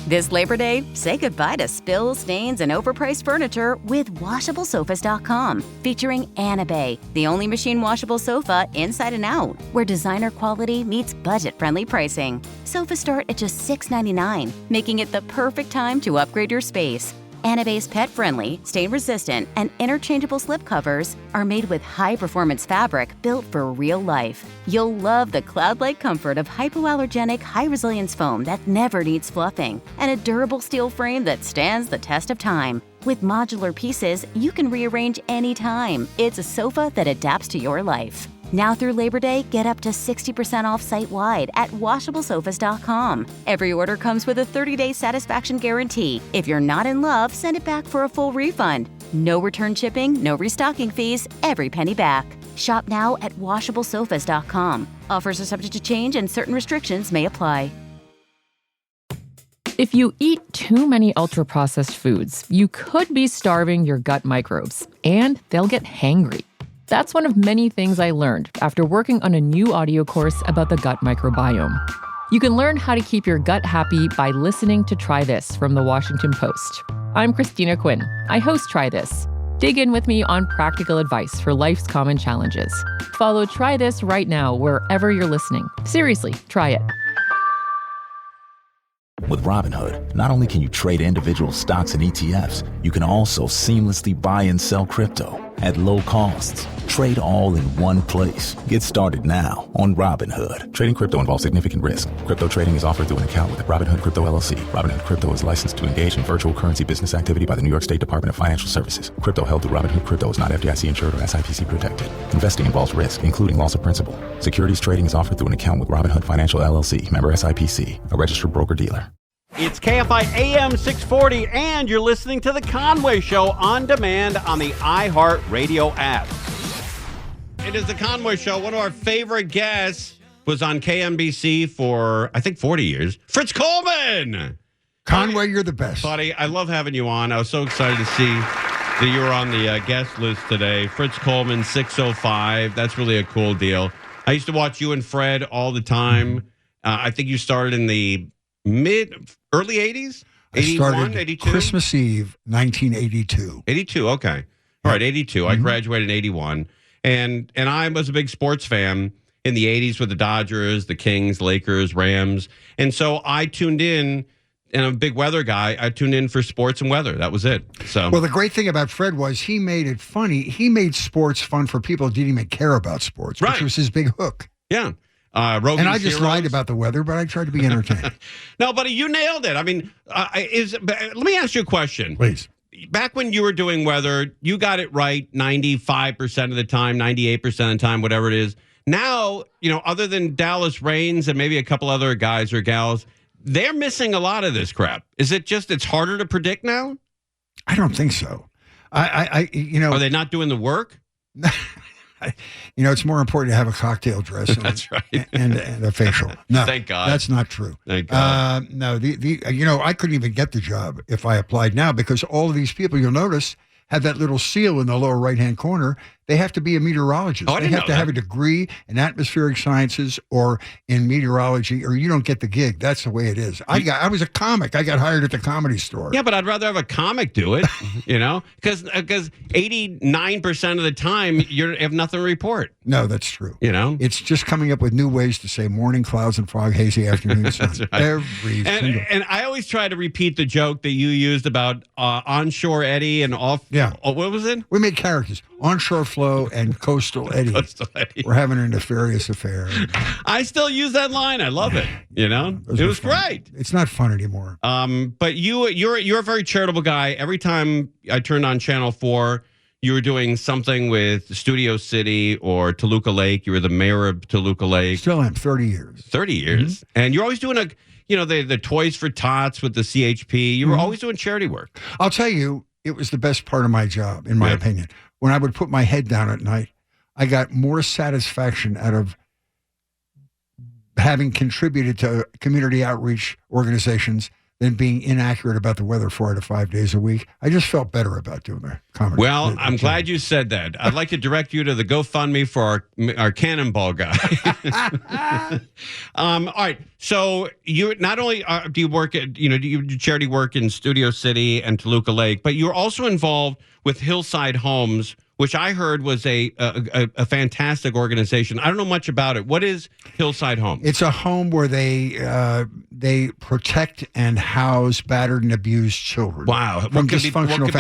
This Labor Day, say goodbye to spills, stains, and overpriced furniture with WashableSofas.com, featuring Anabay, the only machine washable sofa inside and out, where designer quality meets budget-friendly pricing. Sofas start at just $6.99, making it the perfect time to upgrade your space. Anabay's pet-friendly, stain-resistant, and interchangeable slipcovers are made with high-performance fabric built for real life. You'll love the cloud-like comfort of hypoallergenic, high-resilience foam that never needs fluffing, and a durable steel frame that stands the test of time. With modular pieces, you can rearrange anytime. It's a sofa that adapts to your life. Now through Labor Day, get up to 60% off site-wide at WashableSofas.com. Every order comes with a 30-day satisfaction guarantee. If you're not in love, send it back for a full refund. No return shipping, no restocking fees, every penny back. Shop now at WashableSofas.com. Offers are subject to change and certain restrictions may apply. If you eat too many ultra-processed foods, you could be starving your gut microbes, and they'll get hangry. That's one of many things I learned after working on a new audio course about the gut microbiome. You can learn how to keep your gut happy by listening to Try This from the Washington Post. I'm Christina Quinn. I host Try This. Dig in with me on practical advice for life's common challenges. Follow Try This right now wherever you're listening. Seriously, try it. With Robinhood, not only can you trade individual stocks and ETFs, you can also seamlessly buy and sell crypto at low costs. Trade all in one place. Get started now on Robinhood. Trading crypto involves significant risk. Crypto trading is offered through an account with Robinhood Crypto LLC. Robinhood Crypto is licensed to engage in virtual currency business activity by the New York State Department of Financial Services. Crypto held through Robinhood Crypto is not FDIC insured or SIPC protected. Investing involves risk, including loss of principal. Securities trading is offered through an account with Robinhood Financial LLC, member SIPC, a registered broker-dealer. It's KFI AM 640, and you're listening to The Conway Show on demand on the iHeartRadio app. It is The Conway Show. One of our favorite guests was on KMBC for, I think, 40 years. Fritz Coleman! Conway, you're the best. Buddy, I love having you on. I was so excited to see that you were on the guest list today. Fritz Coleman, 605. That's really a cool deal. I used to watch you and Fred all the time. I think you started in the early 80s? 81, 82? Christmas Eve, 1982. 82, okay. All right, 82. Mm-hmm. I graduated in 81. And I was a big sports fan in the 80s with the Dodgers, the Kings, Lakers, Rams. And so I tuned in, and I'm a big weather guy. I tuned in for sports and weather. That was it. So, well, the great thing about Fred was he made it funny. He made sports fun for people who didn't even care about sports, which was his big hook. Yeah. And I just lied about the weather, but I tried to be entertaining. No, buddy, you nailed it. I mean, let me ask you a question. Please. Back when you were doing weather, you got it right 95% of the time, 98% of the time, whatever it is. Now, other than Dallas Rains and maybe a couple other guys or gals, they're missing a lot of this crap. Is it just it's harder to predict now? I don't think so. Are they not doing the work? It's more important to have a cocktail dress and, that's right. and a facial. No, thank God. That's not true. Thank God. No, I couldn't even get the job if I applied now because all of these people, you'll notice, have that little seal in the lower right-hand corner. They have to be a meteorologist. Oh, they have to have a degree in atmospheric sciences or in meteorology, or you don't get the gig. That's the way it is. I was a comic. I got hired at the Comedy Store. Yeah, but I'd rather have a comic do it, because 89% of the time you have nothing to report. No, that's true. It's just coming up with new ways to say morning clouds and fog, hazy afternoon sun. Right. And I always try to repeat the joke that you used about onshore Eddie and off. Yeah. Oh, what was it? We made characters. Onshore Flow and Coastal Eddie. We're having a nefarious affair. I still use that line. I love it. It was great. It's not fun anymore. But you're a very charitable guy. Every time I turned on Channel 4, you were doing something with Studio City or Toluca Lake. You were the mayor of Toluca Lake. Still am. 30 years. 30 years. Mm-hmm. And you're always doing the Toys for Tots with the CHP. You were always doing charity work. I'll tell you, it was the best part of my job, in my opinion. When I would put my head down at night, I got more satisfaction out of having contributed to community outreach organizations than being inaccurate about the weather 4 to 5 days a week. I just felt better about doing the comedy. Well, I'm glad you said that. I'd like to direct you to the GoFundMe for our cannonball guy. All right. So you not only do you work at, do you do charity work in Studio City and Toluca Lake, but you're also involved with Hillside Homes, which I heard was a fantastic organization. I don't know much about it. What is Hillside Homes? It's a home where they protect and house battered and abused children. Wow. What could be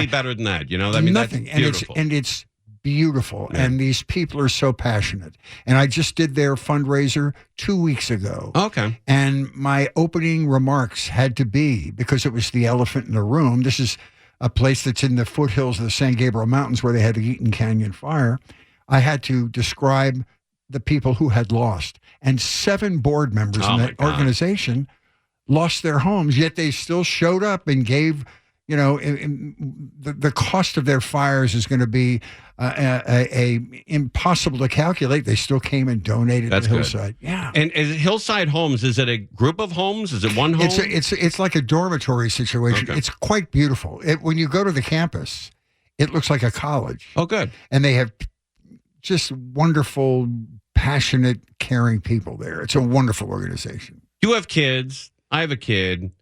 better than that? Nothing. That's beautiful. And it's beautiful. Yeah. And these people are so passionate. And I just did their fundraiser 2 weeks ago. Okay. And my opening remarks had to be, because it was the elephant in the room, this is a place that's in the foothills of the San Gabriel Mountains where they had the Eaton Canyon fire. I had to describe the people who had lost. And 7 board members in that organization lost their homes, yet they still showed up and gave, the cost of their fires is going to be impossible to calculate. They still came and donated to Hillside. Good. Yeah. And is it Hillside Homes? Is it a group of homes? Is it one home? It's like a dormitory situation. Okay. It's quite beautiful. When you go to the campus, it looks like a college. Oh, good. And they have just wonderful, passionate, caring people there. It's a wonderful organization. You have kids. I have a kid.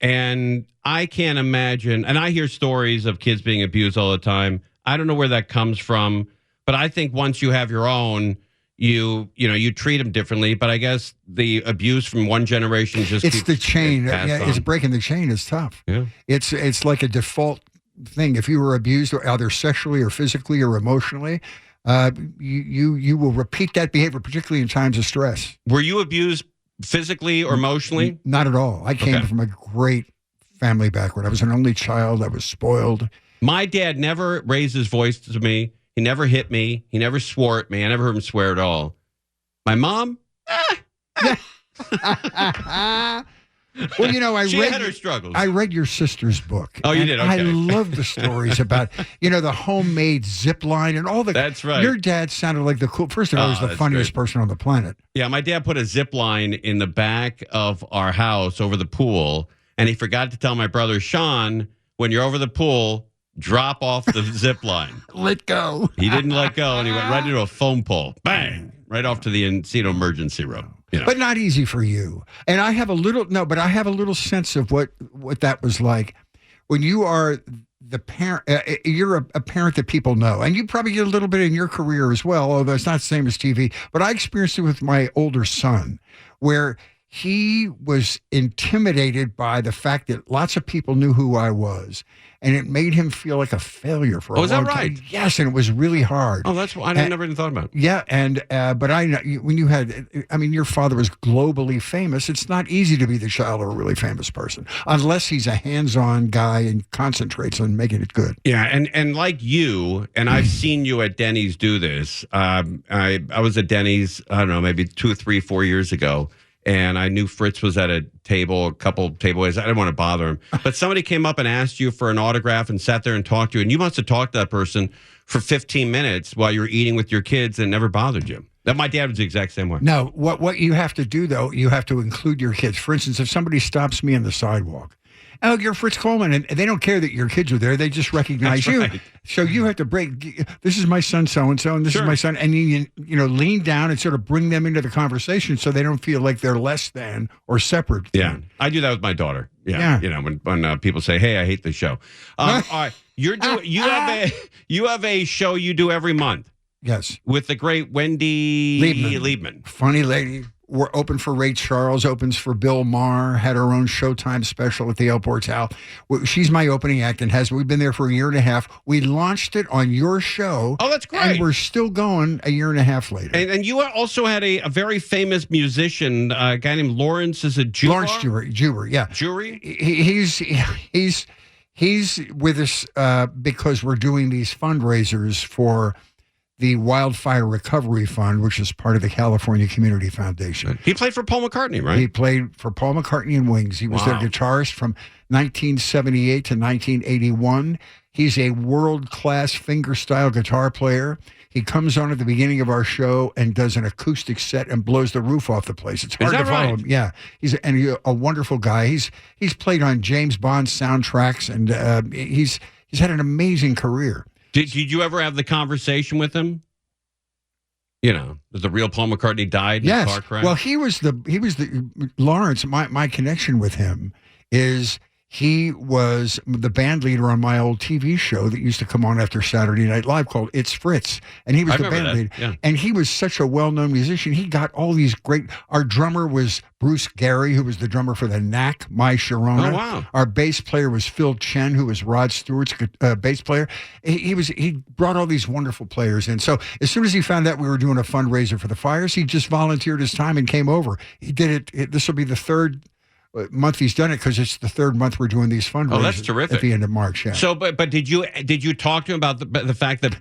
And I can't imagine, and I hear stories of kids being abused all the time. I don't know where that comes from, but I think once you have your own, you treat them differently. But I guess the abuse from one generation it's the chain. It's on. Breaking the chain is tough. Yeah, it's like a default thing. If you were abused, either sexually or physically or emotionally, you will repeat that behavior, particularly in times of stress. Were you abused physically or emotionally? Not at all. I came from a great family background. I was an only child. I was spoiled. My dad never raised his voice to me. He never hit me. He never swore at me. I never heard him swear at all. My mom? Well, she had her struggles. I read your sister's book. Oh, you did? Okay. I love the stories about, the homemade zip line and all the. That's right. Your dad sounded like the cool. First of all, he was the funniest person on the planet. Yeah, my dad put a zip line in the back of our house over the pool, and he forgot to tell my brother Sean, when you're over the pool, drop off the zip line. Let go. He didn't let go, and he went right into a phone pole. Bang! Right off to the Encino emergency room. But not easy for you. And I have a little sense of what that was like when you are the parent. You're a parent that people know, and you probably get a little bit in your career as well, although it's not the same as TV. But I experienced it with my older son, where he was intimidated by the fact that lots of people knew who I was, and it made him feel like a failure for a long time. Oh, is that right? Yes, and it was really hard. Oh, that's I never even thought about it. Yeah, and but I know when you had, your father was globally famous. It's not easy to be the child of a really famous person unless he's a hands-on guy and concentrates on making it good. Yeah, and like you, and I've seen you at Denny's do this. I was at Denny's, I don't know, maybe 2, 3, 4 years ago. And I knew Fritz was at a couple tableways. I didn't want to bother him. But somebody came up and asked you for an autograph and sat there and talked to you. And you must have talked to that person for 15 minutes while you were eating with your kids and never bothered you. That my dad was the exact same way. No, what you have to do, though, you have to include your kids. For instance, if somebody stops me on the sidewalk, oh, you're Fritz Coleman, and they don't care that your kids are there. They just recognize you. Right. So you have to this is my son so-and-so, and this is my son. And you lean down and sort of bring them into the conversation so they don't feel like they're less than or separate. Yeah, I do that with my daughter. Yeah. When people say, hey, I hate the show. All right, you have a show you do every month. Yes. With the great Wendy Liebman. Funny lady. We're open for Ray Charles, opens for Bill Maher, had her own Showtime special at the El Portal. She's my opening act and we've been there for a year and a half. We launched it on your show. Oh, that's great. And we're still going a year and a half later. And you also had a very famous musician, a guy named Lawrence, is it Juber? Lawrence Juber, yeah. Jury? He's with us because we're doing these fundraisers for the Wildfire Recovery Fund, which is part of the California Community Foundation. He played for Paul McCartney, right? He played for Paul McCartney and Wings. He was their guitarist from 1978 to 1981. He's a world-class fingerstyle guitar player. He comes on at the beginning of our show and does an acoustic set and blows the roof off the place. It's hard to follow him. Yeah, he's a wonderful guy. He's played on James Bond soundtracks, and he's had an amazing career. Did you ever have the conversation with him? You know, that the real Paul McCartney died in a car crash? Well, he was the Lawrence. My connection with him is he was the band leader on my old TV show that used to come on after Saturday Night Live called It's Fritz. And he was the band leader. Yeah. And he was such a well-known musician. He got all these great... Our drummer was Bruce Gary, who was the drummer for the Knack, My Sharona. Oh, wow. Our bass player was Phil Chen, who was Rod Stewart's bass player. He brought all these wonderful players in. So as soon as he found out we were doing a fundraiser for the fires, he just volunteered his time and came over. He did it. This will be the third month he's done it, because it's the third month we're doing these fundraisers. Oh, that's terrific. At the end of March, yeah. So, but did you talk to him about the fact that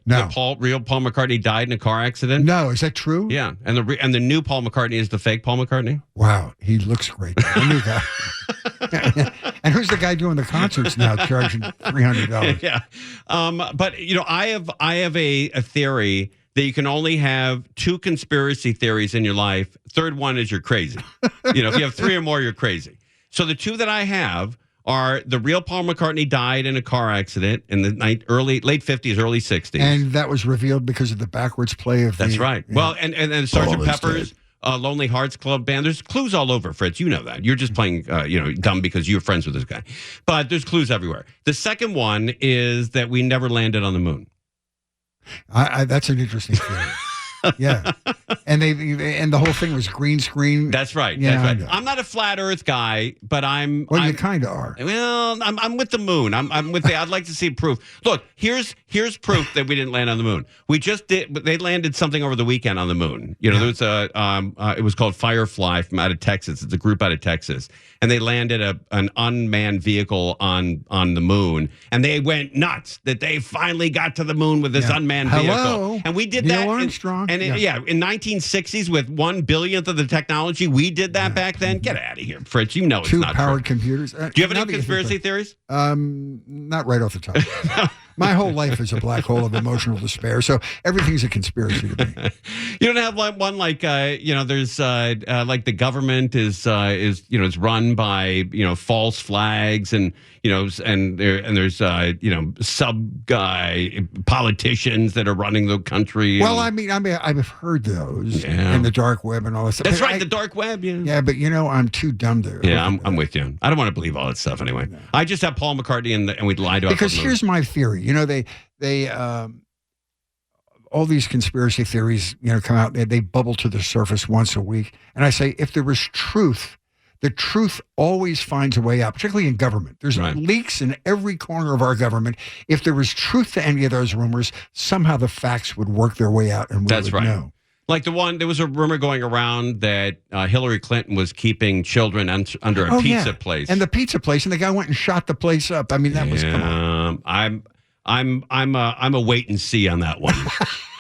real Paul McCartney died in a car accident? No, is that true? Yeah, and the new Paul McCartney is the fake Paul McCartney. Wow, he looks great. The new guy. And who's the guy doing the concerts now, charging $300? Yeah, but I have a theory that you can only have two conspiracy theories in your life. Third one is you're crazy. If you have three or more, you're crazy. So the two that I have are the real Paul McCartney died in a car accident in the late 50s, early 60s. And that was revealed because of the backwards play of That's right. Yeah. Well, and Sgt. Pepper's Lonely Hearts Club Band. There's clues all over, Fritz. You know that. You're just playing, dumb because you're friends with this guy. But there's clues everywhere. The second one is that we never landed on the moon. That's an interesting theory. Yeah, and the whole thing was green screen. That's right. Yeah, that's right. I'm not a flat Earth guy, but you kind of are. Well, I'm with the moon. I'm with I'd like to see proof. Look, here's proof that we didn't land on the moon. We just did. They landed something over the weekend on the moon. There was it was called Firefly from out of Texas. It's a group out of Texas, and they landed an unmanned vehicle on the moon, and they went nuts that they finally got to the moon with this unmanned vehicle. And we did Neil that. Armstrong. In 1960s with 1/1000th of the technology, we did that back then. Get out of here, Fritz. You know it's not true. 2-powered computers. Do you have any conspiracy theories? Not right off the top. My whole life is a black hole of emotional despair, so everything's a conspiracy to me. You don't have one like there's like the government is run by false flags and there's sub politicians that are running the country. Well, I mean I've heard those and the dark web and all that stuff. That's right, the dark web. Yeah, but I'm too dumb to. Yeah, I'm with you. I don't want to believe all that stuff anyway. No. I just have Paul McCartney and we'd lie to it. Because here's my theory. They all these conspiracy theories, come out. They bubble to the surface once a week, and I say if there was truth. The truth always finds a way out, particularly in government. There's leaks in every corner of our government. If there was truth to any of those rumors, somehow the facts would work their way out, and we would know. Like there was a rumor going around that Hillary Clinton was keeping children under a pizza place, and the pizza place, and the guy went and shot the place up. I mean, that was come on. I'm a wait and see on that one.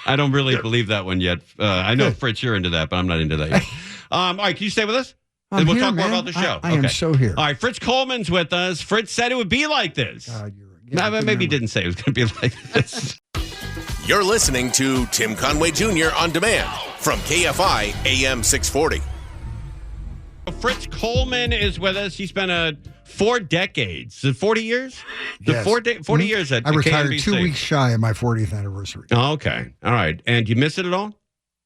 I don't really believe that one yet. I know Fritz, you're into that, but I'm not into that yet. All right, can you stay with us? And we'll talk more about the show. I am so here. All right, Fritz Coleman's with us. Fritz said it would be like this. God, maybe he didn't say it was going to be like this. You're listening to Tim Conway Jr. On Demand from KFI AM 640. Fritz Coleman is with us. He spent 4 decades. 40 years? Yes. 40 years at I retired KNBC. 2 weeks shy of my 40th anniversary. Oh, okay. All right. And you miss it at all?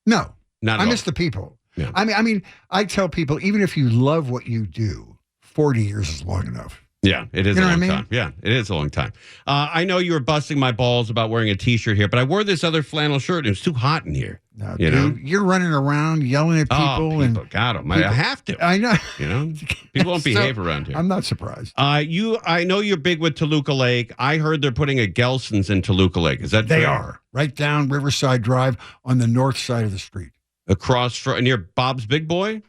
No. Not at all. I miss the people. Yeah. I mean, I tell people, even if you love what you do, 40 years is long enough. Yeah, it is a long time. Yeah, it is a long time. I know you were busting my balls about wearing a T-shirt here, but I wore this other flannel shirt, and it was too hot in here. No, dude, you're running around yelling at people. People got them. I have to. I know. People don't behave around here. I'm not surprised. I know you're big with Toluca Lake. I heard they're putting a Gelson's in Toluca Lake. Is that true? They are. Right down Riverside Drive on the north side of the street. Near Bob's Big Boy?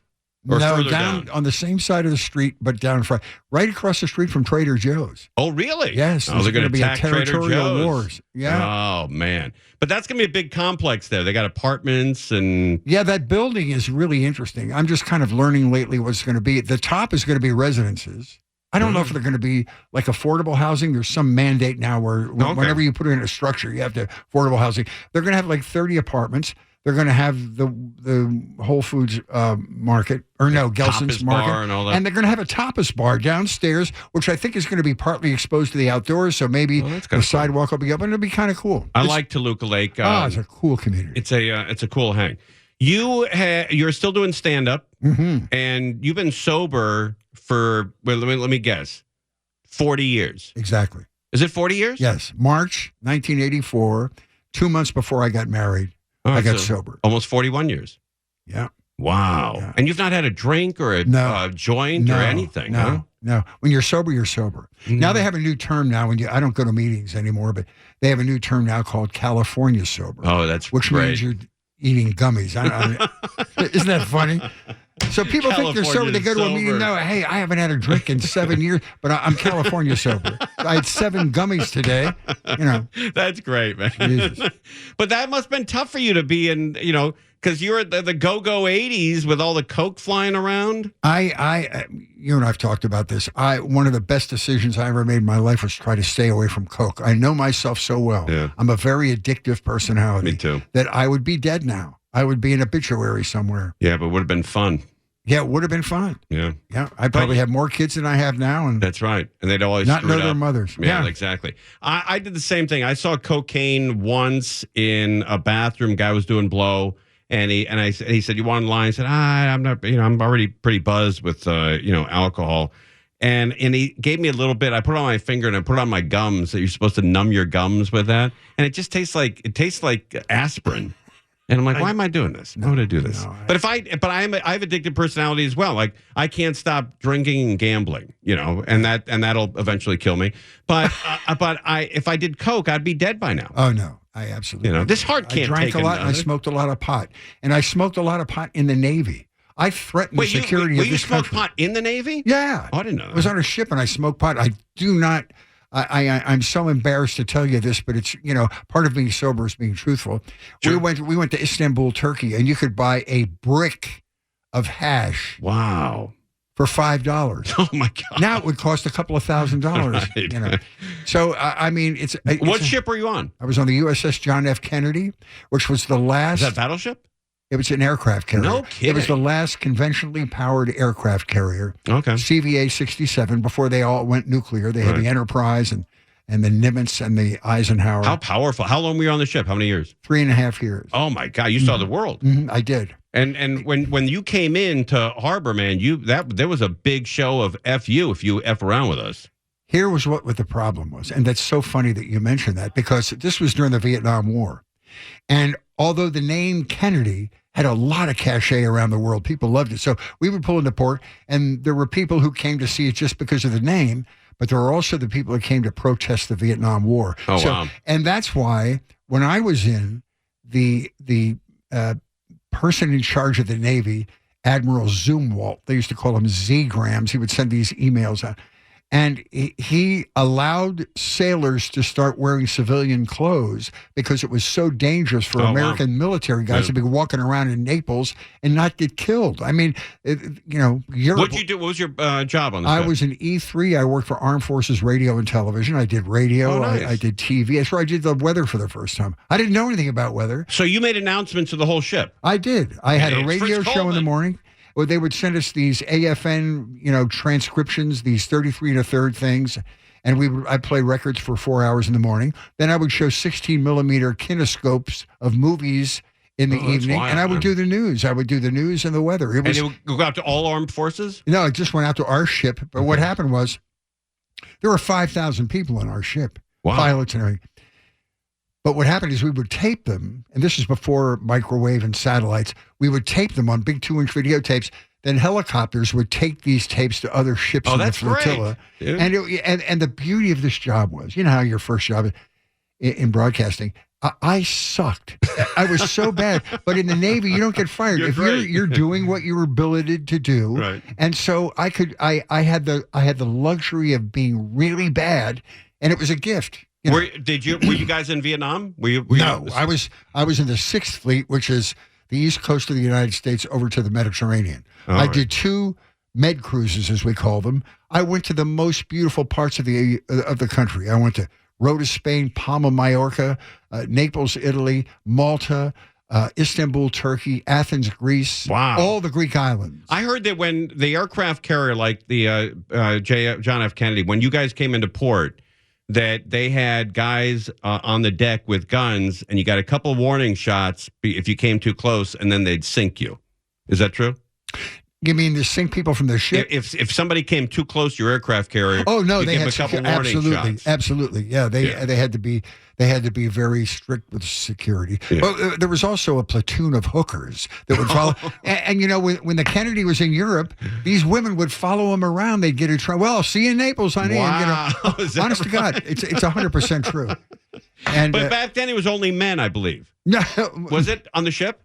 Or no, further down on the same side of the street, but down in front, right across the street from Trader Joe's. Oh, really? Yes. Oh, they're going to be attack territorial Trader Joe's. wars. Yeah. Oh, man. But that's going to be a big complex there. They got apartments and... Yeah, that building is really interesting. I'm just kind of learning lately what's going to be. The top is going to be residences. I don't know if they're going to be like affordable housing. There's some mandate now where whenever you put in a structure, you have to affordable housing. They're going to have like 30 apartments. They're going to have the Whole Foods market, or no, Gelson's tapas market. bar and all that. And they're going to have a tapas bar downstairs, which I think is going to be partly exposed to the outdoors. So maybe the sidewalk will be up, and it'll be kind of cool. I like Toluca Lake. It's a cool community. It's a cool hang. You're still doing stand-up, and you've been sober for, let me guess, 40 years. Exactly. Is it 40 years? Yes. March 1984, 2 months before I got married. I got sober. Almost 41 years. Yeah. Wow. Yeah. And you've not had a drink or a joint or anything, huh? No. When you're sober, you're sober. Now they have a new term now. I don't go to meetings anymore, but they have a new term now called California sober. Oh, that's which great. means you're eating gummies. Isn't that funny? So people think they're sober. They go to a meeting. No, hey, I haven't had a drink in 7 years, but I'm California sober. I had 7 gummies today. That's great, man. Jesus. But that must have been tough for you to be in, because you're at the go-go 80s with all the coke flying around. You and I've talked about this. One of the best decisions I ever made in my life was try to stay away from coke. I know myself so well. Yeah. I'm a very addictive personality. Me too. That I would be dead now. I would be an obituary somewhere. Yeah, but it would have been fun. Yeah, it would have been fun. Yeah. Yeah. I probably have more kids than I have now. And that's right. And they'd always not know their mothers. Yeah, exactly. I did the same thing. I saw cocaine once in a bathroom. Guy was doing blow. And he said, "You want in line?" I said, "I'm not, I'm already pretty buzzed with, alcohol." And he gave me a little bit. I put it on my finger and I put it on my gums. That you're supposed to numb your gums with that. And it just tastes like aspirin. And I'm like, why am I doing this? Why would I do this? I have addictive personality as well. Like I can't stop drinking and gambling, and that'll eventually kill me. But if I did coke, I'd be dead by now. Oh no, I absolutely. This heart can't. I drank a lot and I smoked a lot of pot, and I smoked a lot of pot in the Navy. I threatened the security of this country. You smoked pot in the Navy? Yeah, I didn't know that. I was on a ship and I smoked pot. I do not. I'm so embarrassed to tell you this, but it's, part of being sober is being truthful. Sure. We went to Istanbul, Turkey, and you could buy a brick of hash. Wow. For $5. Oh my God. Now it would cost a couple of $1,000. Right. So it's what ship were you on? I was on the USS John F. Kennedy, which was the last. Is that battleship? It was an aircraft carrier. No kidding. It was the last conventionally powered aircraft carrier. Okay. CVA-67 before they all went nuclear. They had the Enterprise and the Nimitz and the Eisenhower. How powerful. How long were you on the ship? How many years? 3.5 years. Oh my God. You saw the world. Mm-hmm. I did. And when you came into Harbor, man, there was a big show of F you if you F around with us. Here was what the problem was. And that's so funny that you mentioned that, because this was during the Vietnam War. And although the name Kennedy had a lot of cachet around the world, people loved it. So we would pull into port, and there were people who came to see it just because of the name, but there were also the people that came to protest the Vietnam War. Oh, wow. And that's why when I was in, the person in charge of the Navy, Admiral Zumwalt, they used to call him Z-grams, he would send these emails out. And he allowed sailors to start wearing civilian clothes because it was so dangerous for American military guys to be walking around in Naples and not get killed. I mean, Europe. What'd you do? What was your job on this? I was an E3. I worked for Armed Forces Radio and Television. I did radio. Oh, nice. I did TV. That's where I did the weather for the first time. I didn't know anything about weather. So you made announcements to the whole ship? I did. I had a radio Fritz show in the Coleman. morning. Well, they would send us these AFN, transcriptions, these 33 1/3 things, and I'd play records for 4 hours in the morning. Then I would show 16 millimeter kinescopes of movies in the evening, wild, and I would man. do the news. I would do the news and the weather. And it would go out to all armed forces? No, it just went out to our ship. But what happened was there were 5,000 people on our ship, pilots and everything. But what happened is we would tape them, and this is before microwave and satellites. We would tape them on big 2-inch videotapes. Then helicopters would take these tapes to other ships in the flotilla. Great. And the beauty of this job was, how your first job in broadcasting, I sucked. I was so bad. But in the Navy, you don't get fired if you're doing what you were billeted to do. Right. And so I had the luxury of being really bad, and it was a gift. Were you guys in Vietnam? No, I was in the 6th Fleet, which is the east coast of the United States over to the Mediterranean. I did 2 med cruises, as we call them. I went to the most beautiful parts of the country. I went to Rhodes, Spain, Palma, Mallorca, Naples, Italy, Malta, Istanbul, Turkey, Athens, Greece. Wow. All the Greek islands. I heard that when the aircraft carrier, like the John F. Kennedy, when you guys came into port, that they had guys on the deck with guns, and you got a couple of warning shots if you came too close, and then they'd sink you. Is that true? You mean to sink people from the ship? If somebody came too close to your aircraft carrier, oh no, you they give had them a couple warning shots. Absolutely. Yeah, they had to be very strict with security. Yeah. Well, there was also a platoon of hookers that would follow. and you know, when the Kennedy was in Europe, these women would follow him around. They'd get in trouble. Well, see you in Naples, honey. Wow. And, honest to God, it's 100% true. And but back then it was only men, I believe. No, was it on the ship?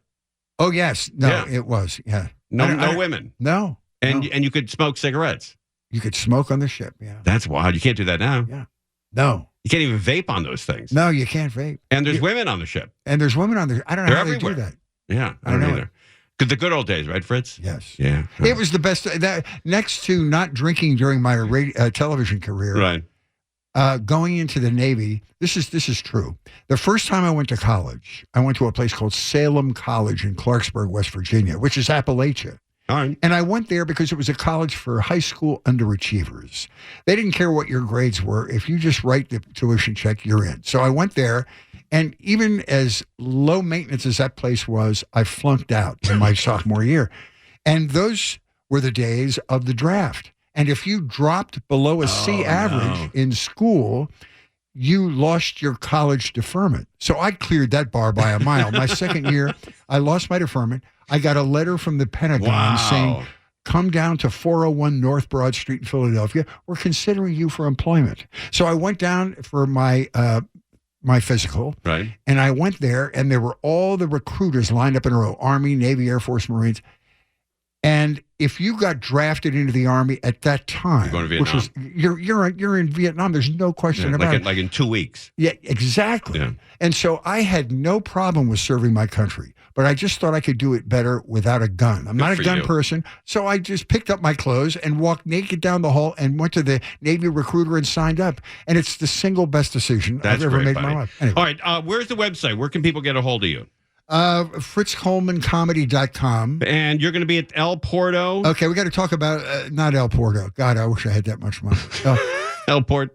Oh yes, no, it was. Yeah, no women. No, and you could smoke cigarettes. You could smoke on the ship. Yeah, that's wild. You can't do that now. Yeah, no. You can't even vape on those things. No, you can't vape. And there's women on the ship. And there's women on the. I don't know how everywhere. they do that. Yeah, I don't either. The good old days, right, Fritz? Yes. Yeah. It was the best. That next to not drinking during my television career. Right. Going into the Navy, this is true. The first time I went to college, I went to a place called Salem College in Clarksburg, West Virginia, which is Appalachia. All right. And I went there because it was a college for high school underachievers. They didn't care what your grades were. If you just write the tuition check, you're in. So I went there, and even as low maintenance as that place was, I flunked out in my sophomore year. And those were the days of the draft. And if you dropped below a C average in school, you lost your college deferment. So I cleared that bar by a mile. My second year, I lost my deferment. I got a letter from the Pentagon saying, come down to 401 North Broad Street in Philadelphia. We're considering you for employment. So I went down for my physical. Right. And I went there, and there were all the recruiters lined up in a row, Army, Navy, Air Force, Marines. And if you got drafted into the Army at that time, you're going to Vietnam. Which was you're in Vietnam, there's no question about it. Like in 2 weeks. Yeah, exactly. Yeah. And so I had no problem with serving my country, but I just thought I could do it better without a gun. I'm not a gun person, so I just picked up my clothes and walked naked down the hall and went to the Navy recruiter and signed up. And it's the single best decision I've ever made in my life. Anyway. All right, where's the website? Where can people get a hold of you? FritzColemanComedy.com. And you're going to be at El Porto. Okay, we got to talk about, not El Porto. God, I wish I had that much money. El Porto.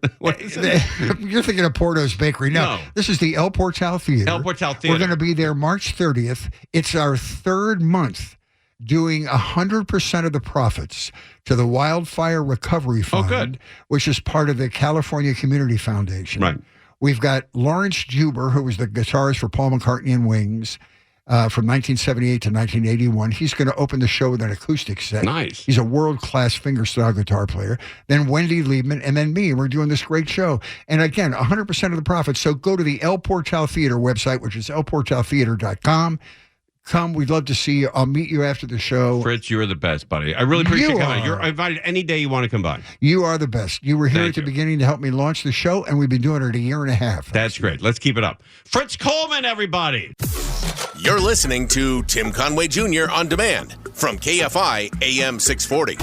You're thinking of Porto's Bakery. No, this is the El Portal Theater. El Portal Theater. We're going to be there March 30th. It's our third month doing 100% of the profits to the Wildfire Recovery Fund, which is part of the California Community Foundation. Right. We've got Lawrence Juber, who was the guitarist for Paul McCartney and Wings from 1978 to 1981. He's going to open the show with an acoustic set. Nice. He's a world-class fingerstyle guitar player. Then Wendy Liebman, and then me. And we're doing this great show. And again, 100% of the profits. So go to the El Portal Theater website, which is elportaltheater.com. Come, we'd love to see you. I'll meet you after the show. Fritz, you're the best, buddy. I really appreciate you coming. You're invited any day you want to come by. You are the best. You were here at the beginning to help me launch the show, and we've been doing it a year and a half. That's great. Let's keep it up. Fritz Coleman, everybody. You're listening to Tim Conway Jr. On Demand from KFI AM 640.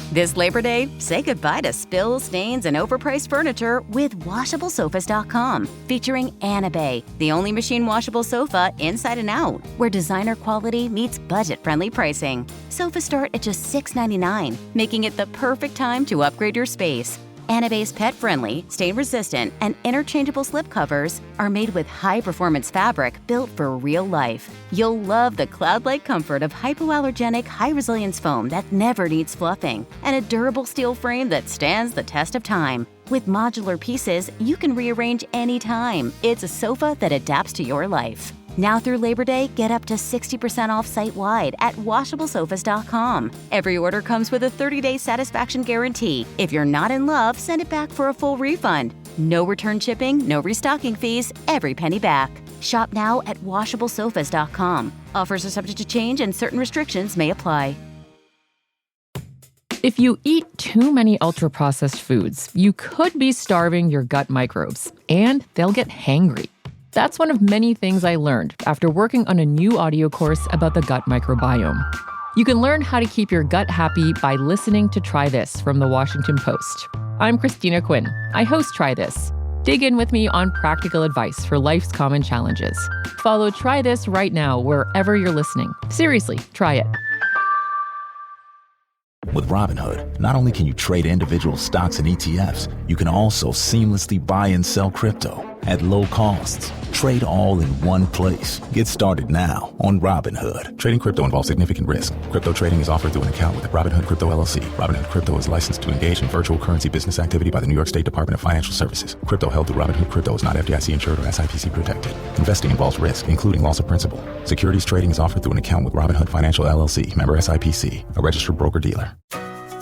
This Labor Day, say goodbye to spills, stains, and overpriced furniture with WashableSofas.com, featuring Anna Bay, the only machine washable sofa inside and out, where designer quality meets budget-friendly pricing. Sofas start at just $6.99, making it the perfect time to upgrade your space. Anna Bay's pet-friendly, stain-resistant, and interchangeable slip covers are made with high-performance fabric built for real life. You'll love the cloud-like comfort of hypoallergenic, high-resilience foam that never needs fluffing, and a durable steel frame that stands the test of time. With modular pieces, you can rearrange anytime. It's a sofa that adapts to your life. Now through Labor Day, get up to 60% off site-wide at WashableSofas.com. Every order comes with a 30-day satisfaction guarantee. If you're not in love, send it back for a full refund. No return shipping, no restocking fees, every penny back. Shop now at WashableSofas.com. Offers are subject to change and certain restrictions may apply. If you eat too many ultra-processed foods, you could be starving your gut microbes, and they'll get hangry. That's one of many things I learned after working on a new audio course about the gut microbiome. You can learn how to keep your gut happy by listening to Try This from the Washington Post. I'm Christina Quinn. I host Try This. Dig in with me on practical advice for life's common challenges. Follow Try This right now wherever you're listening. Seriously, try it. With Robinhood, not only can you trade individual stocks and ETFs, you can also seamlessly buy and sell crypto at low costs. Trade all in one place. Get started now on Robinhood. Trading crypto involves significant risk. Crypto trading is offered through an account with Robinhood Crypto LLC. Robinhood Crypto is licensed to engage in virtual currency business activity by the New York State Department of Financial Services. Crypto held through Robinhood Crypto is not FDIC insured or SIPC protected. Investing involves risk, including loss of principal. Securities trading is offered through an account with Robinhood Financial LLC, member SIPC, a registered broker-dealer.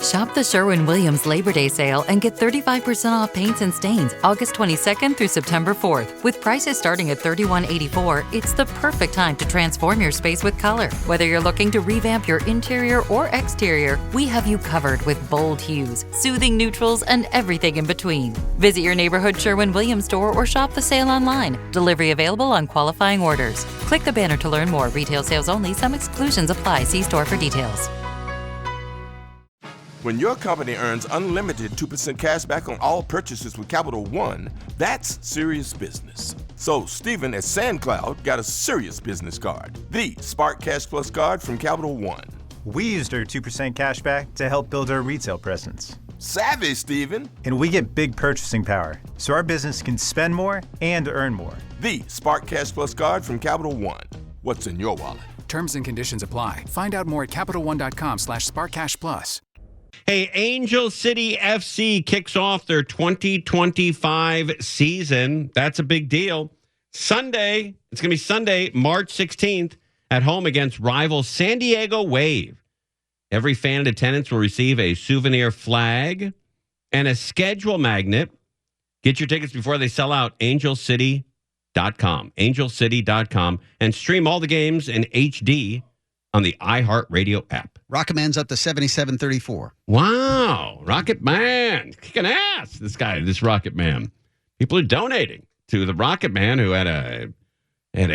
Shop the Sherwin-Williams Labor Day sale and get 35% off paints and stains August 22nd through September 4th. With prices starting at $31.84, it's the perfect time to transform your space with color. Whether you're looking to revamp your interior or exterior, we have you covered with bold hues, soothing neutrals, and everything in between. Visit your neighborhood Sherwin-Williams store or shop the sale online. Delivery available on qualifying orders. Click the banner to learn more. Retail sales only. Some exclusions apply. See store for details. When your company earns unlimited 2% cash back on all purchases with Capital One, that's serious business. So Stephen at SandCloud got a serious business card, the Spark Cash Plus card from Capital One. We used our 2% cash back to help build our retail presence. Savvy, Stephen. And we get big purchasing power, so our business can spend more and earn more. The Spark Cash Plus card from Capital One. What's in your wallet? Terms and conditions apply. Find out more at CapitalOne.com/SparkCashPlus. Hey, Angel City FC kicks off their 2025 season. That's a big deal. Sunday, it's going to be Sunday, March 16th, at home against rival San Diego Wave. Every fan in attendance will receive a souvenir flag and a schedule magnet. Get your tickets before they sell out. AngelCity.com. AngelCity.com. And stream all the games in HD on the iHeartRadio app. Rocket Man's up to 77-34. Wow. Rocket Man. Kicking ass. This Rocket Man. People are donating to the Rocket Man who had a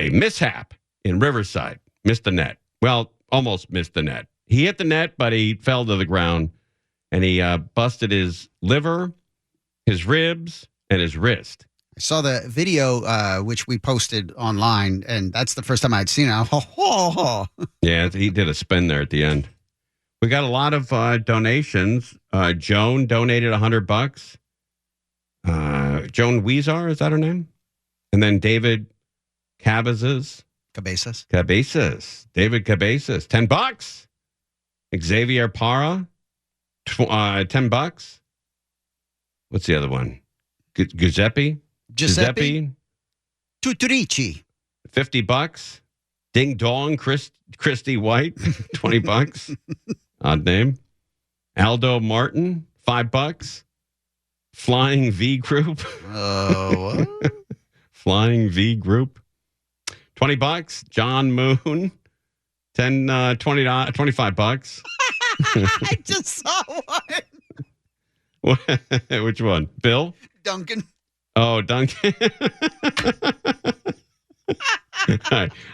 mishap in Riverside. Missed the net. Well, almost missed the net. He hit the net, but he fell to the ground, and he busted his liver, his ribs, and his wrist. I saw the video, which we posted online, and that's the first time I'd seen it. Yeah, he did a spin there at the end. We got a lot of donations. Joan donated $100. Joan Weezar, is that her name? And then David Cabezas. David Cabezas, $10. Xavier Parra, $10. What's the other one? Giuseppe Tutorici, $50. Ding Dong Christy White, $20. Odd name. Aldo Martin, $5. Flying V Group. Flying V Group, $20. John Moon, $25. I just saw one. Which one? Bill? Duncan. Oh, Duncan.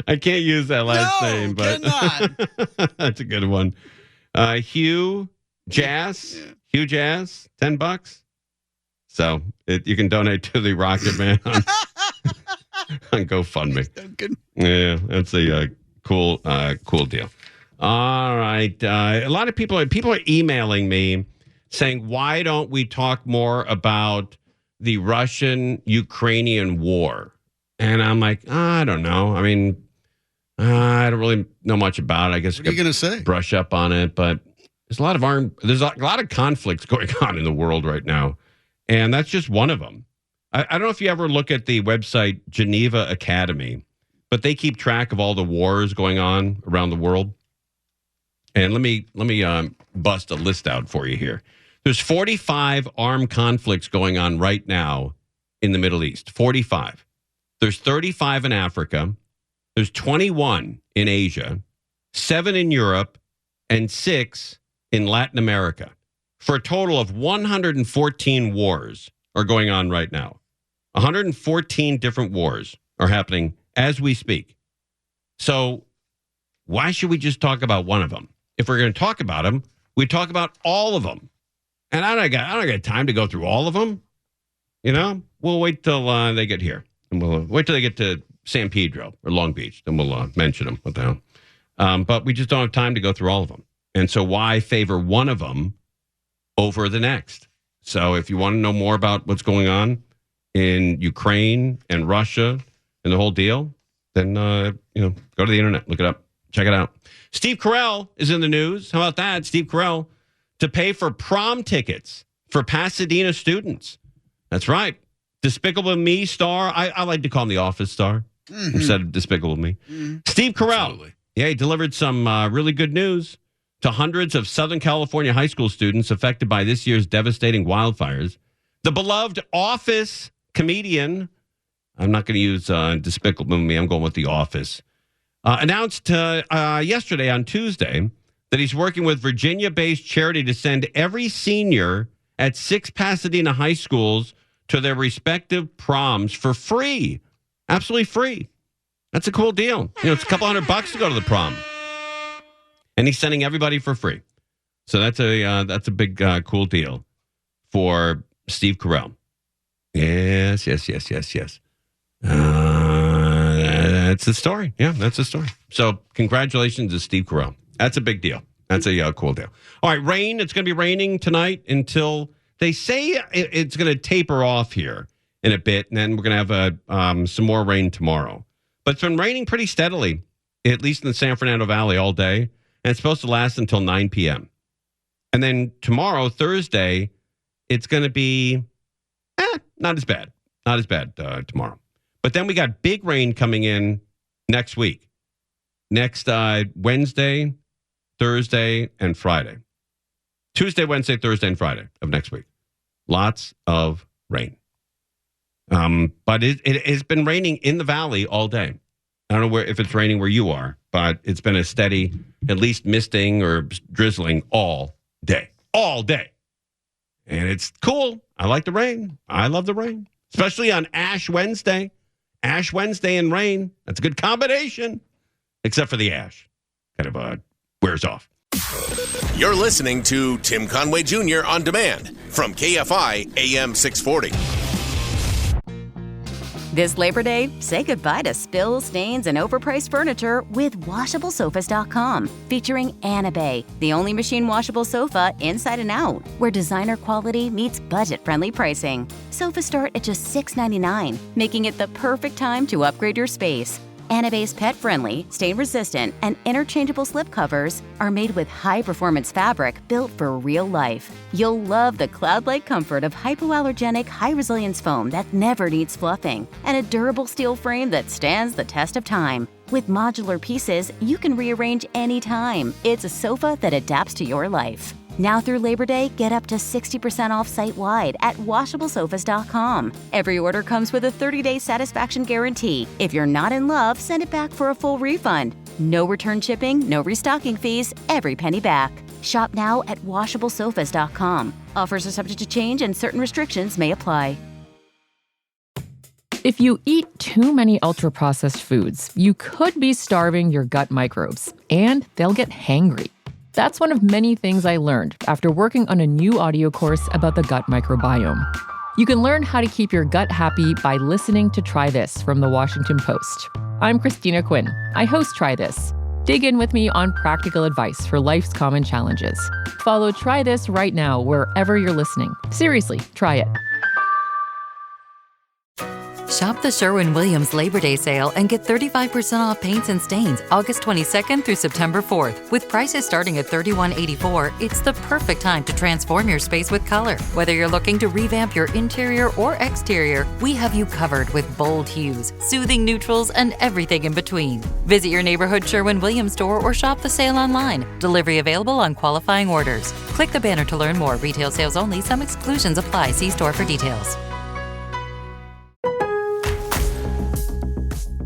I can't use that last name, but that's a good one. Hugh Jazz, $10. So you can donate to the Rocket Man on GoFundMe. Duncan. Yeah, that's a cool deal. All right, a lot of people are emailing me saying, "Why don't we talk more about the Russian-Ukrainian war?" And I'm like, I don't know. I mean, I don't really know much about it. I guess what are you going to say? Brush up on it, but there's a lot of conflicts going on in the world right now, and that's just one of them. I don't know if you ever look at the website Geneva Academy, but they keep track of all the wars going on around the world. And let me bust a list out for you here. There's 45 armed conflicts going on right now in the Middle East. 45. There's 35 in Africa. There's 21 in Asia, 7 in Europe, and 6 in Latin America. For a total of 114 wars are going on right now. 114 different wars are happening as we speak. So why should we just talk about one of them? if we're going to talk about them, we talk about all of them. And I don't got time to go through all of them. You know, we'll wait till they get here. And we'll wait till they get to San Pedro or Long Beach. Then we'll mention them. What the hell? But we just don't have time to go through all of them. And so why favor one of them over the next? So if you want to know more about what's going on in Ukraine and Russia and the whole deal, then, go to the internet, look it up, check it out. Steve Carrell is in the news. How about that? Steve Carrell to pay for prom tickets for Pasadena students. That's right. Despicable Me star. I like to call him the Office star instead of Despicable Me. Steve Carrell. Absolutely. Yeah, he delivered some really good news to hundreds of Southern California high school students affected by this year's devastating wildfires. The beloved Office comedian, I'm not going to use Despicable Me, I'm going with The Office, announced yesterday on Tuesday that he's working with Virginia-based charity to send every senior at 6 Pasadena high schools to their respective proms for free. Absolutely free. That's a cool deal. It's a couple $100 to go to the prom. And he's sending everybody for free. So that's a big, cool deal for Steve Carrell. Yes. That's the story. Yeah, that's the story. So congratulations to Steve Carrell. That's a big deal. That's a cool deal. All right, rain. It's going to be raining tonight until they say it's going to taper off here in a bit. And then we're going to have some more rain tomorrow. But it's been raining pretty steadily, at least in the San Fernando Valley all day. And it's supposed to last until 9 p.m. And then tomorrow, Thursday, it's going to be not as bad. Not as bad tomorrow. But then we got big rain coming in next week. Next Wednesday, Thursday, and Friday. Tuesday, Wednesday, Thursday, and Friday of next week. Lots of rain. But it has been raining in the valley all day. I don't know if it's raining where you are, but it's been a steady, at least misting or drizzling all day. All day. And it's cool. I like the rain. I love the rain. Especially on Ash Wednesday. Ash Wednesday and rain. That's a good combination. Except for the ash. Kind of wears off. You're listening to Tim Conway Jr. On Demand from KFI AM 640. This Labor Day, say goodbye to spills, stains, and overpriced furniture with WashableSofas.com, featuring Bay, the only machine washable sofa inside and out, where designer quality meets budget-friendly pricing. Sofas start at just $6.99, making it the perfect time to upgrade your space. Bay's pet-friendly, stain-resistant, and interchangeable slipcovers are made with high-performance fabric built for real life. You'll love the cloud-like comfort of hypoallergenic, high-resilience foam that never needs fluffing, and a durable steel frame that stands the test of time. With modular pieces, you can rearrange anytime. It's a sofa that adapts to your life. Now through Labor Day, get up to 60% off site-wide at WashableSofas.com. Every order comes with a 30-day satisfaction guarantee. If you're not in love, send it back for a full refund. No return shipping, no restocking fees, every penny back. Shop now at WashableSofas.com. Offers are subject to change and certain restrictions may apply. If you eat too many ultra-processed foods, you could be starving your gut microbes, and they'll get hangry. That's one of many things I learned after working on a new audio course about the gut microbiome. You can learn how to keep your gut happy by listening to Try This from the Washington Post. I'm Christina Quinn. I host Try This. Dig in with me on practical advice for life's common challenges. Follow Try This right now wherever you're listening. Seriously, try it. Shop the Sherwin-Williams Labor Day sale and get 35% off paints and stains August 22nd through September 4th. With prices starting at $31.84, it's the perfect time to transform your space with color. Whether you're looking to revamp your interior or exterior, we have you covered with bold hues, soothing neutrals, and everything in between. Visit your neighborhood Sherwin-Williams store or shop the sale online. Delivery available on qualifying orders. Click the banner to learn more. Retail sales only. Some exclusions apply. See store for details.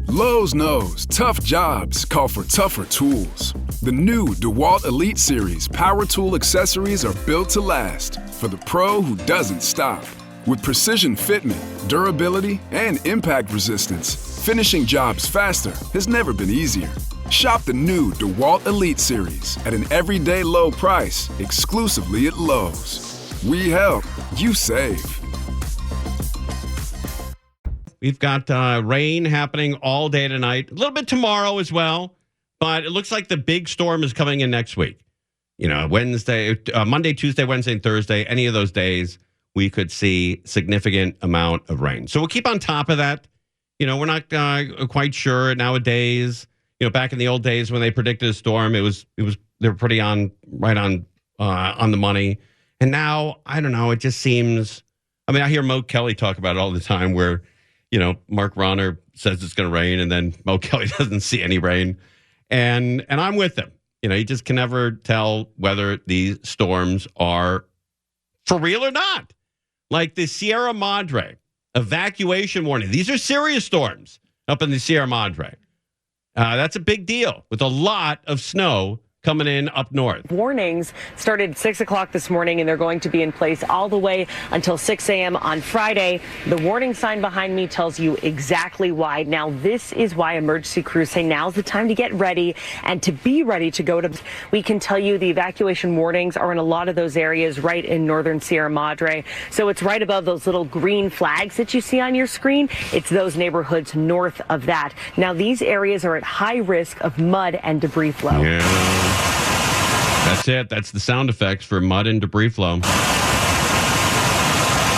Lowe's knows tough jobs call for tougher tools. The new DeWalt Elite Series power tool accessories are built to last for the pro who doesn't stop. With precision fitment, durability, and impact resistance, finishing jobs faster has never been easier. Shop the new DeWalt Elite Series at an everyday low price, exclusively at Lowe's. We help, you save. We've got rain happening all day tonight, a little bit tomorrow as well, but it looks like the big storm is coming in next week. You know, Monday, Tuesday, Wednesday, and Thursday, any of those days, we could see significant amount of rain. So we'll keep on top of that. You know, we're not quite sure nowadays. You know, back in the old days when they predicted a storm, they were pretty right on the money. And now, I don't know, it just seems, I mean, I hear Mo Kelly talk about it all the time where, you know, Mark Ronner says it's going to rain and then Mo Kelly doesn't see any rain. And I'm with him. You know, you just can never tell whether these storms are for real or not. Like the Sierra Madre evacuation warning. These are serious storms up in the Sierra Madre. That's a big deal with a lot of snow coming in up north. Warnings started at 6 o'clock this morning, and they're going to be in place all the way until 6 a.m. on Friday. The warning sign behind me tells you exactly why. Now, this is why emergency crews say now's the time to get ready and to be ready to go to. We can tell you the evacuation warnings are in a lot of those areas right in northern Sierra Madre. So it's right above those little green flags that you see on your screen. It's those neighborhoods north of that. Now, these areas are at high risk of mud and debris flow. Yeah. That's it. That's the sound effects for mud and debris flow. It's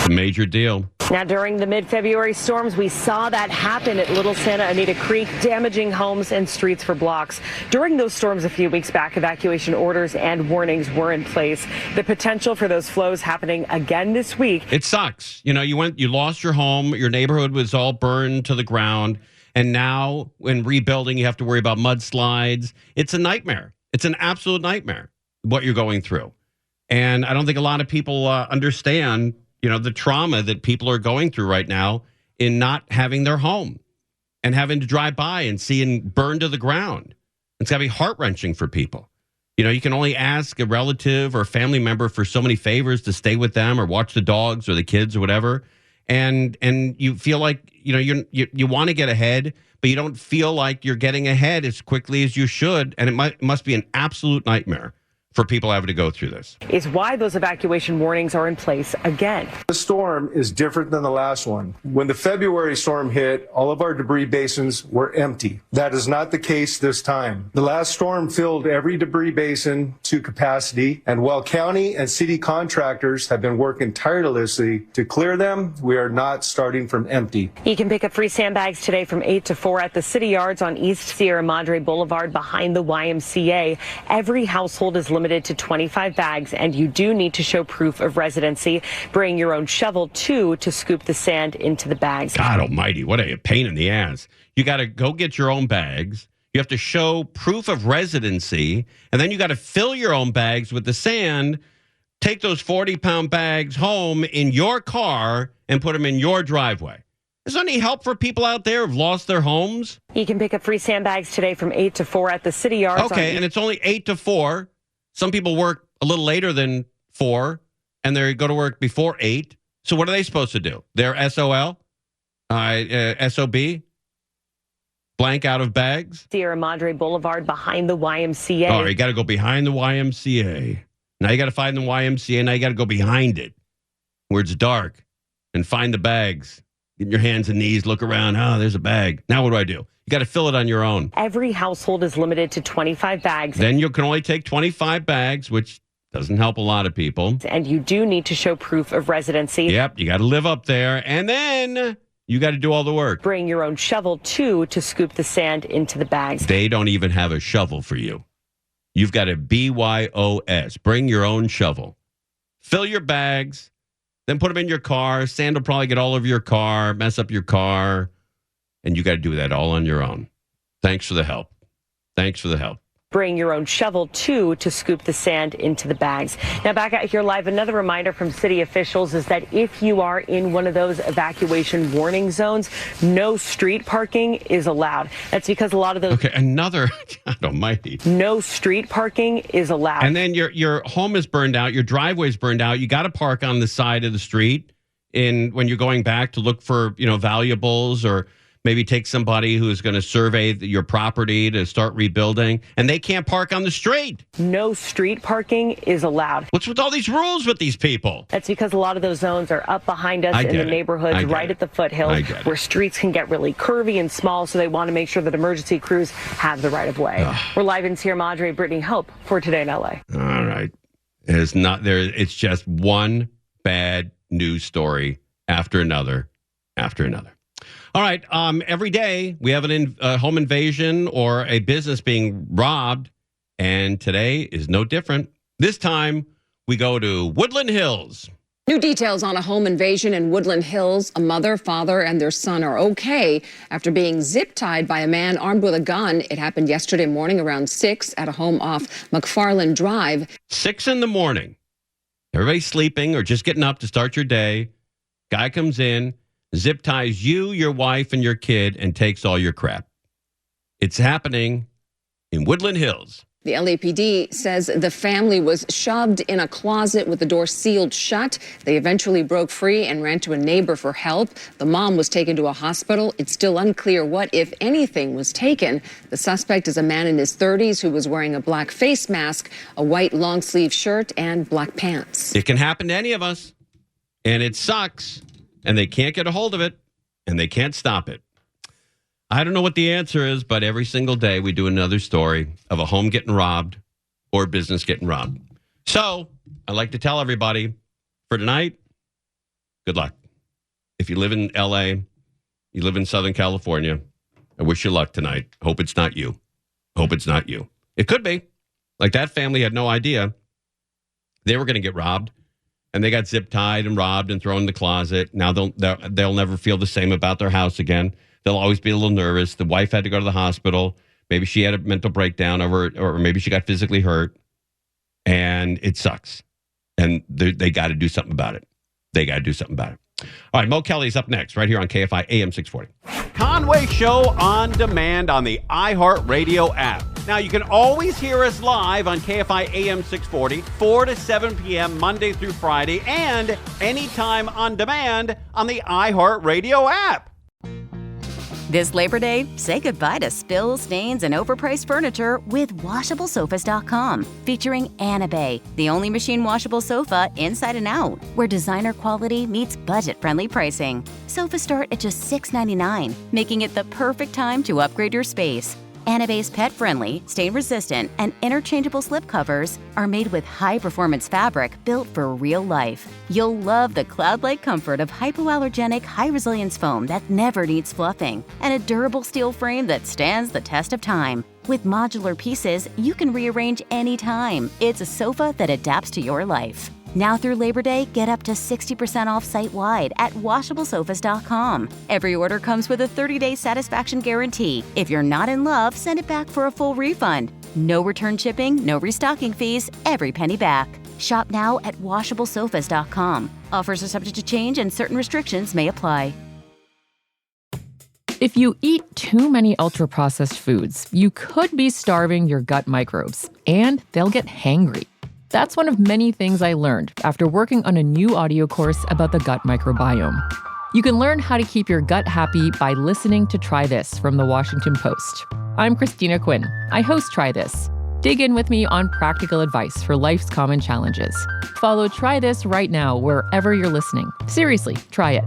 a major deal. Now, during the mid-February storms, we saw that happen at Little Santa Anita Creek, damaging homes and streets for blocks. During those storms a few weeks back, evacuation orders and warnings were in place. The potential for those flows happening again this week. It sucks. You know, you lost your home. Your neighborhood was all burned to the ground. And now, when rebuilding, you have to worry about mudslides. It's a nightmare. It's an absolute nightmare what you're going through. And I don't think a lot of people understand, you know, the trauma that people are going through right now in not having their home and having to drive by and seeing burned to the ground. It's got to be heart-wrenching for people. You know, you can only ask a relative or a family member for so many favors to stay with them or watch the dogs or the kids or whatever. And you feel like, you know, you want to get ahead, but you don't feel like you're getting ahead as quickly as you should. And it must be an absolute nightmare for people having to go through this. Is why those evacuation warnings are in place again. The storm is different than the last one. When the February storm hit, all of our debris basins were empty. That is not the case this time. The last storm filled every debris basin to capacity, and while county and city contractors have been working tirelessly to clear them, we are not starting from empty. You can pick up free sandbags today from 8 to 4 at the city yards on East Sierra Madre Boulevard behind the YMCA. Every household is limited to 25 bags, and you do need to show proof of residency. Bring your own shovel, too, to scoop the sand into the bags. God almighty, what a pain in the ass. You got to go get your own bags. You have to show proof of residency, and then you got to fill your own bags with the sand, take those 40-pound bags home in your car, and put them in your driveway. Is there any help for people out there who've lost their homes? You can pick up free sandbags today from 8 to 4 at the city yards. Okay, and it's only 8 to 4. Some people work a little later than 4, and they go to work before 8. So what are they supposed to do? They're SOL? SOB? Blank out of bags? Sierra Madre Boulevard behind the YMCA. Oh, you got to go behind the YMCA. Now you got to find the YMCA. Now you got to go behind it where it's dark and find the bags. Get your hands and knees, look around. Oh, there's a bag. Now what do? You got to fill it on your own. Every household is limited to 25 bags. Then you can only take 25 bags, which doesn't help a lot of people. And you do need to show proof of residency. Yep, you got to live up there. And then you got to do all the work. Bring your own shovel, too, to scoop the sand into the bags. They don't even have a shovel for you. You've got a BYOS. Bring your own shovel. Fill your bags, then put them in your car. Sand will probably get all over your car, mess up your car. And you got to do that all on your own. Thanks for the help. Thanks for the help. Bring your own shovel, too, to scoop the sand into the bags. Now, back out here live, another reminder from city officials is that if you are in one of those evacuation warning zones, no street parking is allowed. That's because a lot of those... Okay, another... God almighty. No street parking is allowed. And then your home is burned out, your driveway's burned out. You got to park on the side of the street when you're going back to look for, valuables or... maybe take somebody who's going to survey your property to start rebuilding, and they can't park on the street. No street parking is allowed. What's with all these rules with these people? That's because a lot of those zones are up behind us in the neighborhoods right at the foothills where streets can get really curvy and small, so they want to make sure that emergency crews have the right of way. We're live in Sierra Madre. Brittany Hope for Today in LA. All right. It's not there. It's just one bad news story after another after another. All right. Every day we have a home invasion or a business being robbed, and today is no different. This time we go to Woodland Hills. New details on a home invasion in Woodland Hills. A mother, father, and their son are okay after being zip-tied by a man armed with a gun. It happened yesterday morning around 6 at a home off McFarland Drive. 6 in the morning. Everybody's sleeping or just getting up to start your day. Guy comes in, zip ties you, your wife, and your kid, and takes all your crap. It's happening in Woodland Hills. The LAPD says the family was shoved in a closet with the door sealed shut. They eventually broke free and ran to a neighbor for help. The mom was taken to a hospital. It's still unclear what, if anything, was taken. The suspect is a man in his 30s who was wearing a black face mask, a white long-sleeve shirt, and black pants. It can happen to any of us, and it sucks, and they can't get a hold of it, and they can't stop it. I don't know what the answer is, but every single day we do another story of a home getting robbed or business getting robbed. So I like to tell everybody for tonight, good luck. If you live in LA, you live in Southern California, I wish you luck tonight. Hope it's not you. Hope it's not you. It could be. Like that family had no idea they were going to get robbed, and they got zip tied and robbed and thrown in the closet. Now they'll never feel the same about their house again. They'll always be a little nervous. The wife had to go to the hospital. Maybe she had a mental breakdown over it, or maybe she got physically hurt. And it sucks. And they got to do something about it. They got to do something about it. All right, Mo Kelly's up next, right here on KFI AM 640. Conway Show on demand on the iHeartRadio app. Now, you can always hear us live on KFI AM 640, 4 to 7 p.m. Monday through Friday, and anytime on demand on the iHeartRadio app. This Labor Day, say goodbye to spills, stains, and overpriced furniture with WashableSofas.com. Featuring Anna Bay, the only machine washable sofa inside and out, where designer quality meets budget-friendly pricing. Sofas start at just $6.99, making it the perfect time to upgrade your space. Anna Bay's pet-friendly, stain-resistant, and interchangeable slip covers are made with high-performance fabric built for real life. You'll love the cloud-like comfort of hypoallergenic, high-resilience foam that never needs fluffing, and a durable steel frame that stands the test of time. With modular pieces, you can rearrange anytime. It's a sofa that adapts to your life. Now through Labor Day, get up to 60% off site-wide at WashableSofas.com. Every order comes with a 30-day satisfaction guarantee. If you're not in love, send it back for a full refund. No return shipping, no restocking fees, every penny back. Shop now at WashableSofas.com. Offers are subject to change and certain restrictions may apply. If you eat too many ultra-processed foods, you could be starving your gut microbes, and they'll get hangry. That's one of many things I learned after working on a new audio course about the gut microbiome. You can learn how to keep your gut happy by listening to Try This from the Washington Post. I'm Christina Quinn. I host Try This. Dig in with me on practical advice for life's common challenges. Follow Try This right now wherever you're listening. Seriously, try it.